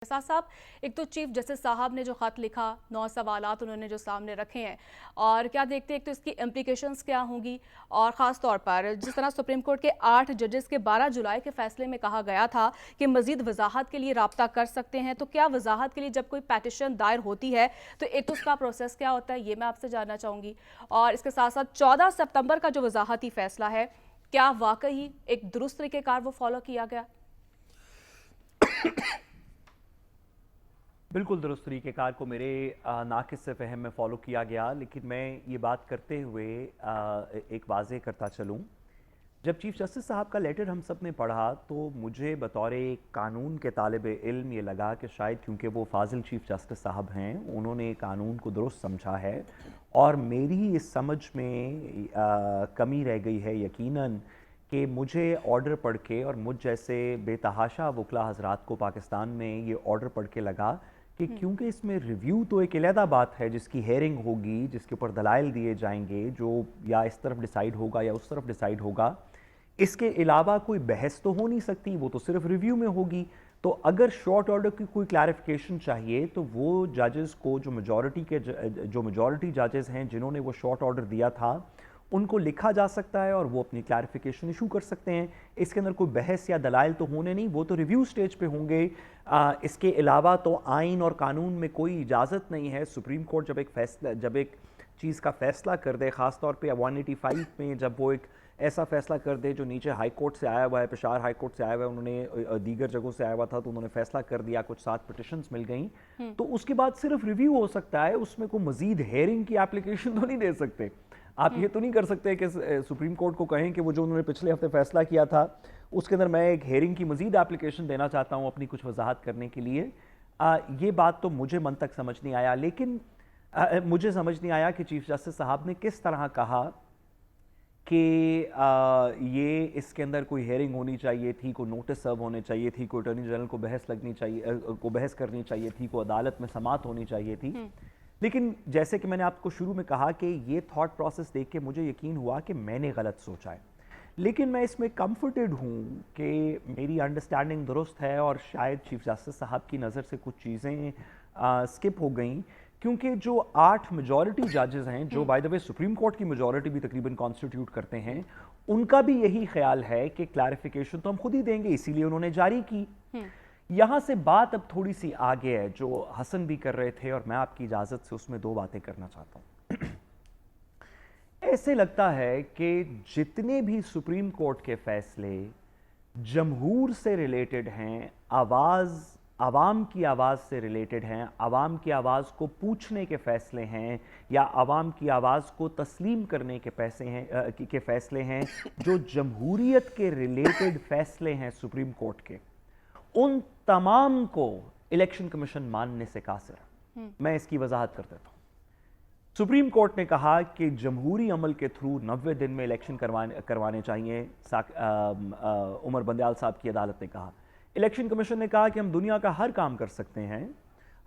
साथ साहब, एक तो चीफ जस्टिस साहब ने जो खत लिखा, 9 सवालात उन्होंने जो सामने रखे हैं और क्या देखते हैं, एक तो इसकी इम्प्लीकेशंस क्या होंगी और ख़ास तौर पर जिस तरह सुप्रीम कोर्ट के 8 जजेस के 12 जुलाई के फैसले में कहा गया था कि मजीद वजाहत के लिए राब्ता कर सकते हैं, तो क्या वजाहत के लिए जब कोई पेटिशन दायर होती है तो एक तो उसका प्रोसेस क्या होता है, ये मैं आपसे जानना चाहूँगी। और इसके साथ साथ 14 सितंबर का जो वजाहती फैसला है, क्या वाकई एक दुरुस्त तरीक़ेकार वो फॉलो किया गया? बिल्कुल दुरुस्त तरीक़ेकार को मेरे नाक़िस से फ़हम में फ़ॉलो किया गया, लेकिन मैं ये बात करते हुए एक वाज़े करता चलूँ। जब चीफ़ जस्टिस साहब का लेटर हम सब ने पढ़ा तो मुझे बतौर एक कानून के तालिब इल्म ये लगा कि शायद क्योंकि वो फाजिल चीफ़ जस्टिस साहब हैं, उन्होंने कानून को दुरुस्त समझा है और मेरी इस समझ में कमी रह गई है यकीनन कि मुझे ऑर्डर पढ़ के और मुझ जैसे बेतहाशा वकला हज़रात को पाकिस्तान में ये ऑर्डर पढ़ के लगा कि क्योंकि इसमें रिव्यू तो एक अलहदा बात है, जिसकी हेयरिंग होगी, जिसके ऊपर दलाइल दिए जाएंगे, जो या इस तरफ डिसाइड होगा या उस तरफ डिसाइड होगा, इसके अलावा कोई बहस तो हो नहीं सकती, वो तो सिर्फ रिव्यू में होगी। तो अगर शॉर्ट ऑर्डर की कोई क्लैरिफिकेशन चाहिए तो वो जजेस को जो मेजॉरिटी जजेस हैं जिन्होंने वो शॉर्ट ऑर्डर दिया था, उनको लिखा जा सकता है और वो अपनी क्लैरिफिकेशन इशू कर सकते हैं। इसके अंदर कोई बहस या दलाइल तो होने नहीं, वो तो रिव्यू स्टेज पे होंगे। इसके अलावा तो आइन और कानून में कोई इजाज़त नहीं है। सुप्रीम कोर्ट जब एक चीज़ का फ़ैसला कर दे, ख़ास तौर पे 185 में जब वो एक ऐसा फ़ैसला कर दे जो नीचे हाई कोर्ट से आया हुआ है, पेशावर हाई कोर्ट से आया हुआ है, उन्होंने दीगर जगहों से आया हुआ था, तो उन्होंने फ़ैसला कर दिया, कुछ 7 पिटिशंस मिल गई, तो उसके बाद सिर्फ रिव्यू हो सकता है, उसमें कोई मज़ीद हेयरिंग की एप्लीकेशन तो नहीं दे सकते। आप ये तो नहीं कर सकते कि सुप्रीम कोर्ट को कहें कि वो जो उन्होंने पिछले हफ्ते फैसला किया था उसके अंदर मैं एक हेयरिंग की मजीद एप्लीकेशन देना चाहता हूं अपनी कुछ वजाहत करने के लिए। ये बात तो मुझे मन तक समझ नहीं आया, लेकिन मुझे समझ नहीं आया कि चीफ जस्टिस साहब ने किस तरह कहा कि ये इसके अंदर कोई हेयरिंग होनी चाहिए थी, कोई नोटिस सर्व होने चाहिए थी, कोई अटॉर्नी जनरल को बहस करनी चाहिए थी, कोई अदालत में समाअत होनी चाहिए थी। लेकिन जैसे कि मैंने आपको शुरू में कहा कि ये थॉट प्रोसेस देख के मुझे यकीन हुआ कि मैंने गलत सोचा है, लेकिन मैं इसमें कंफर्टेड हूँ कि मेरी अंडरस्टैंडिंग दुरुस्त है और शायद चीफ जस्टिस साहब की नज़र से कुछ चीज़ें स्किप हो गई, क्योंकि जो 8 मेजॉरिटी जजेस हैं, जो by the way supreme court की मेजॉरिटी भी तकरीबन कॉन्स्टिट्यूट करते हैं, उनका भी यही ख्याल है कि क्लैरिफिकेशन तो हम खुद ही देंगे, इसीलिए उन्होंने जारी की। यहां से बात अब थोड़ी सी आगे है, जो हसन भी कर रहे थे और मैं आपकी इजाजत से उसमें 2 बातें करना चाहता हूं। ऐसे लगता है कि जितने भी सुप्रीम कोर्ट के फैसले जमहूर से रिलेटेड हैं, आवाम की आवाज़ से रिलेटेड हैं, आवाम की आवाज़ को पूछने के फैसले हैं या आवाम की आवाज़ को तस्लीम करने के फैसले हैं, जो जमहूरियत के रिलेटेड फैसले हैं सुप्रीम कोर्ट के, उन तमाम को इलेक्शन कमीशन मानने से कासिर है। मैं इसकी वजाहत कर देता हूं। सुप्रीम कोर्ट ने कहा कि जमहूरी अमल के थ्रू 90 दिन में इलेक्शन करवाने चाहिए। उमर बंदयाल साहब की अदालत ने कहा। इलेक्शन कमीशन ने कहा कि हम दुनिया का हर काम कर सकते हैं,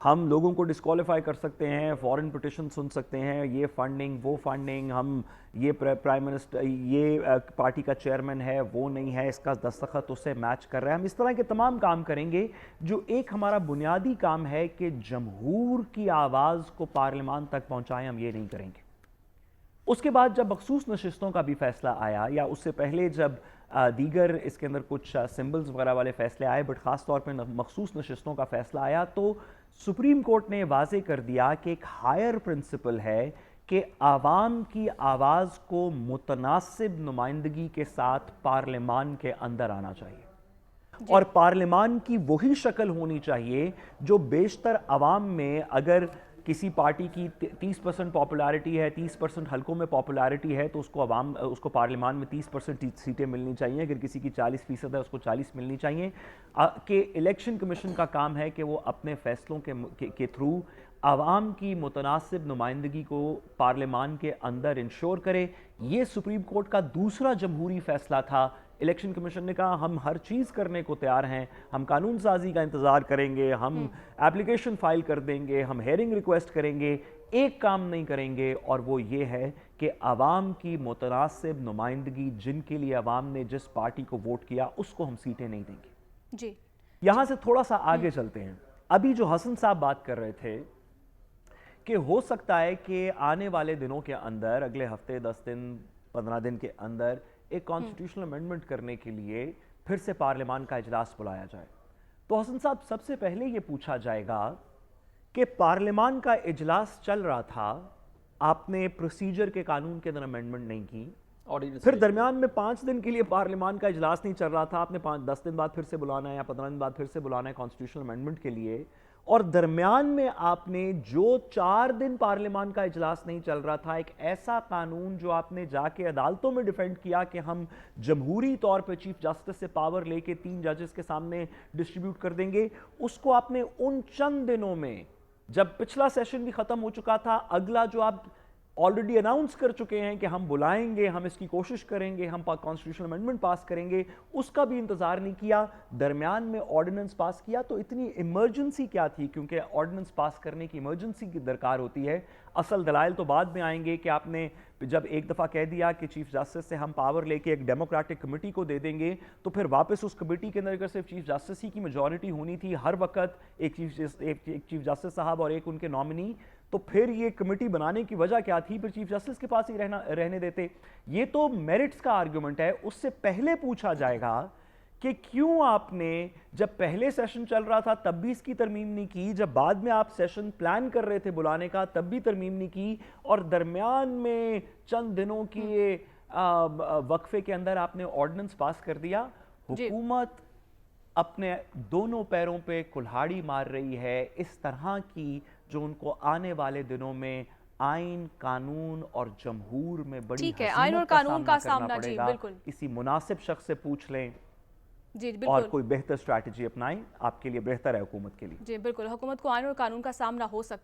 हम लोगों को डिस्क्वालीफाई कर सकते हैं, फॉरेन पिटिशन सुन सकते हैं, ये फंडिंग वो फंडिंग, हम ये प्राइम मिनिस्टर ये पार्टी का चेयरमैन है वो नहीं है, इसका दस्तखत उससे मैच कर रहा है, हम इस तरह के तमाम काम करेंगे। जो एक हमारा बुनियादी काम है कि जमहूर की आवाज़ को पार्लियामान तक पहुंचाएं, हम ये नहीं करेंगे। उसके बाद जब मखसूस नशिस्तों का भी फैसला आया, या उससे पहले जब दीगर इसके अंदर कुछ सिंबल्स वगैरह वाले फैसले आए, बट ख़ास तौर पर मखसूस नशिस्तों का फैसला आया, तो सुप्रीम कोर्ट ने वाजे कर दिया कि एक हायर प्रिंसिपल है कि आवाम की आवाज़ को मुतनासिब नुमाइंदगी के साथ पार्लियामान के अंदर आना चाहिए, और पार्लियामान की वही शक्ल होनी चाहिए जो बेशतर आवाम में, अगर किसी पार्टी की 30% पॉपुलैरिटी है, 30% हलकों में पॉपुलैरिटी है, तो उसको पार्लियामान में 30% सीटें मिलनी चाहिए। अगर किसी की 40% है, उसको 40 मिलनी चाहिए। कि इलेक्शन कमीशन का काम है कि वो अपने फैसलों के थ्रू आवाम की मुतनासिब नुमाइंदगी को पार्लियामान के अंदर इंश्योर करे। ये सुप्रीम कोर्ट का दूसरा जमहूरी फैसला था। इलेक्शन कमीशन ने कहा हम हर चीज़ करने को तैयार हैं, हम कानून साजी का इंतज़ार करेंगे, हम एप्लीकेशन फाइल कर देंगे, हम हेयरिंग रिक्वेस्ट करेंगे, एक काम नहीं करेंगे, और वो ये है कि आवाम की मुतनासिब नुमाइंदगी, जिनके लिए आवाम ने जिस पार्टी को वोट किया, उसको हम सीटें नहीं देंगे। जी। यहां से थोड़ा सा आगे चलते हैं। ابھی جو حسن صاحب بات کر رہے تھے کہ ہو سکتا ہے کہ آنے والے دنوں کے اندر، اگلے ہفتے 10 دن 15 دن کے اندر ایک کانسٹیٹیوشنل امینڈمنٹ کرنے کے لیے پھر سے پارلیمان کا اجلاس بلایا جائے، تو حسن صاحب سب سے پہلے یہ پوچھا جائے گا کہ پارلیمان کا اجلاس چل رہا تھا، آپ نے پروسیجر کے قانون کے اندر امینڈمنٹ نہیں کی، پھر درمیان میں 5 دن کے لیے پارلیمان کا اجلاس نہیں چل رہا تھا، آپ نے 10 دن بعد پھر سے بلانا ہے یا 15 دن بعد پھر سے بلانا ہے کانسٹیٹیوشنل امینڈمنٹ کے لیے، اور درمیان میں آپ نے جو 4 دن پارلیمان کا اجلاس نہیں چل رہا تھا، ایک ایسا قانون جو آپ نے جا کے عدالتوں میں ڈیفینڈ کیا کہ ہم جمہوری طور پہ چیف جسٹس سے پاور لے کے 3 ججز کے سامنے ڈسٹریبیوٹ کر دیں گے، اس کو آپ نے ان چند دنوں میں، جب پچھلا سیشن بھی ختم ہو چکا تھا، اگلا جو آپ آلریڈی اناؤنس کر چکے ہیں کہ ہم بلائیں گے، ہم اس کی کوشش کریں گے، ہم کانسٹیٹیوشنل امینڈمنٹ پاس کریں گے، اس کا بھی انتظار نہیں کیا، درمیان میں آرڈیننس پاس کیا، تو اتنی ایمرجنسی کیا تھی؟ کیونکہ آرڈیننس پاس کرنے کی ایمرجنسی کی درکار ہوتی ہے، اصل دلائل تو بعد میں آئیں گے کہ آپ نے جب ایک دفعہ کہہ دیا کہ چیف جسٹس سے ہم پاور لے کے ایک ڈیموکریٹک کمیٹی کو دے دیں گے، تو پھر واپس اس کمیٹی کے اندر اگر صرف چیف جسٹس ہی کی میجورٹی ہونی تھی ہر وقت، ایک چیف جسٹس صاحب اور ایک ان کے نامنی، تو پھر یہ کمیٹی بنانے کی وجہ کیا تھی؟ پھر چیف جسٹس کے پاس ہی رہنے دیتے۔ یہ تو میرٹس کا آرگومنٹ ہے، اس سے پہلے پوچھا جائے گا کہ کیوں آپ نے جب پہلے سیشن چل رہا تھا تب بھی اس کی ترمیم نہیں کی، جب بعد میں آپ سیشن پلان کر رہے تھے بلانے کا تب بھی ترمیم نہیں کی، اور درمیان میں چند دنوں کی وقفے کے اندر آپ نے آرڈیننس پاس کر دیا۔ حکومت اپنے دونوں پیروں پہ کلہاڑی مار رہی ہے، اس طرح کی جو ان کو آنے والے دنوں میں آئین، قانون اور جمہور میں بڑی ہزیمت کا سامنا کرنا پڑے گا۔ کسی مناسب شخص سے پوچھ لیں اور کوئی بہتر اسٹریٹجی اپنائیں، آپ کے لیے بہتر ہے حکومت کے لیے۔ جی بالکل، حکومت کو آئین اور قانون کا سامنا ہو سکتا ہے۔